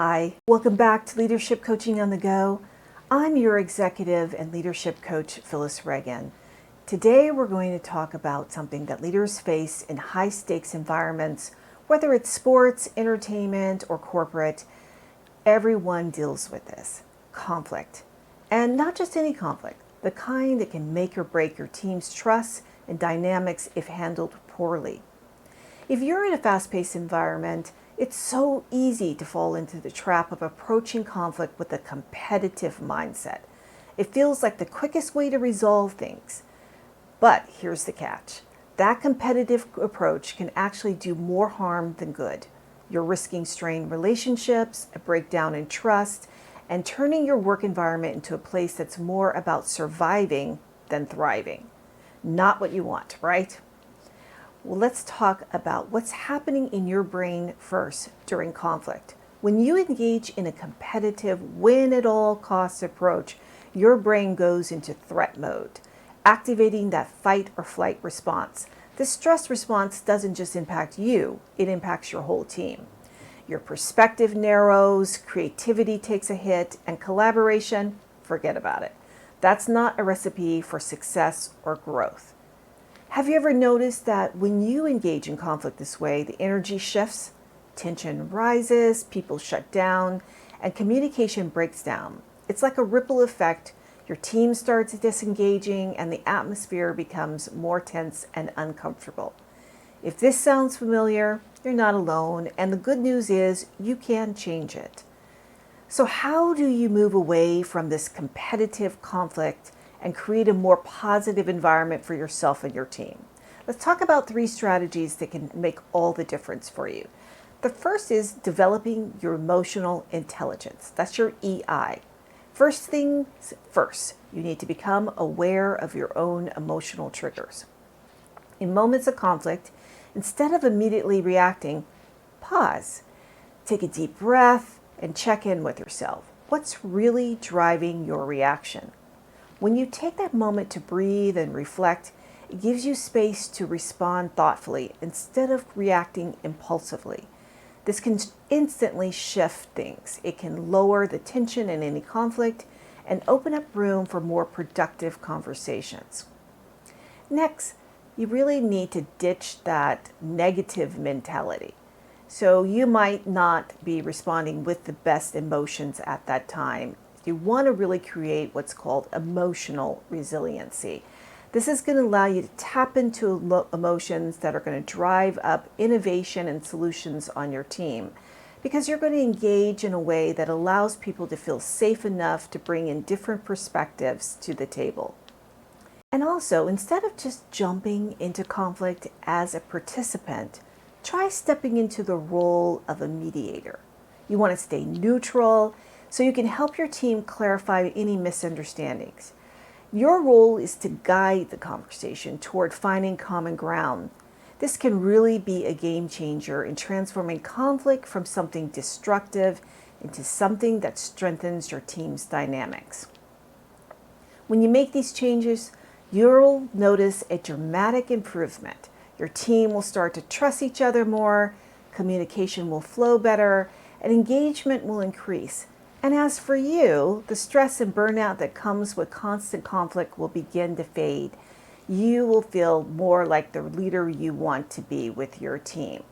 Hi, welcome back to Leadership Coaching on the Go. I'm your executive and leadership coach, Phyllis Regan. Today we're going to talk about something that leaders face in high-stakes environments, whether it's sports, entertainment, or corporate. Everyone deals with this, conflict. And not just any conflict, the kind that can make or break your team's trust and dynamics if handled poorly. If you're in a fast-paced environment, it's so easy to fall into the trap of approaching conflict with a competitive mindset. It feels like the quickest way to resolve things. But here's the catch. That competitive approach can actually do more harm than good. You're risking strained relationships, a breakdown in trust, and turning your work environment into a place that's more about surviving than thriving. Not what you want, right? Well, let's talk about what's happening in your brain first during conflict. When you engage in a competitive, win-at-all-costs approach, your brain goes into threat mode, activating that fight or flight response. This stress response doesn't just impact you, it impacts your whole team. Your perspective narrows, creativity takes a hit, and collaboration, forget about it. That's not a recipe for success or growth. Have you ever noticed that when you engage in conflict this way, the energy shifts, tension rises, people shut down, and communication breaks down? It's like a ripple effect. Your team starts disengaging, and the atmosphere becomes more tense and uncomfortable. If this sounds familiar, you're not alone, and the good news is you can change it. So how do you move away from this competitive conflict and create a more positive environment for yourself and your team? Let's talk about 3 strategies that can make all the difference for you. The first is developing your emotional intelligence. That's your EI. First things first, you need to become aware of your own emotional triggers. In moments of conflict, instead of immediately reacting, pause, take a deep breath, and check in with yourself. What's really driving your reaction? When you take that moment to breathe and reflect, it gives you space to respond thoughtfully instead of reacting impulsively. This can instantly shift things. It can lower the tension in any conflict and open up room for more productive conversations. Next, you really need to ditch that negative mentality. So you might not be responding with the best emotions at that time. You want to really create what's called emotional resiliency. This is going to allow you to tap into emotions that are going to drive up innovation and solutions on your team, because you're going to engage in a way that allows people to feel safe enough to bring in different perspectives to the table. And also, instead of just jumping into conflict as a participant, try stepping into the role of a mediator. You want to stay neutral so you can help your team clarify any misunderstandings. Your role is to guide the conversation toward finding common ground. This can really be a game changer in transforming conflict from something destructive into something that strengthens your team's dynamics. When you make these changes, you'll notice a dramatic improvement. Your team will start to trust each other more, communication will flow better, and engagement will increase. And as for you, the stress and burnout that comes with constant conflict will begin to fade. You will feel more like the leader you want to be with your team.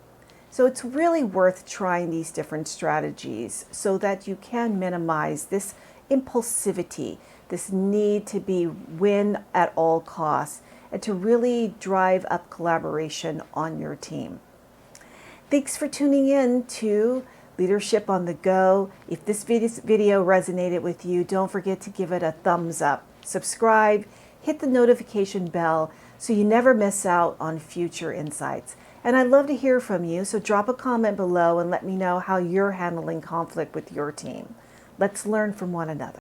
So it's really worth trying these different strategies so that you can minimize this impulsivity, this need to be win at all costs, and to really drive up collaboration on your team. Thanks for tuning in to Leadership on the Go. If this video resonated with you, don't forget to give it a thumbs up. Subscribe, hit the notification bell so you never miss out on future insights. And I'd love to hear from you, so drop a comment below and let me know how you're handling conflict with your team. Let's learn from one another.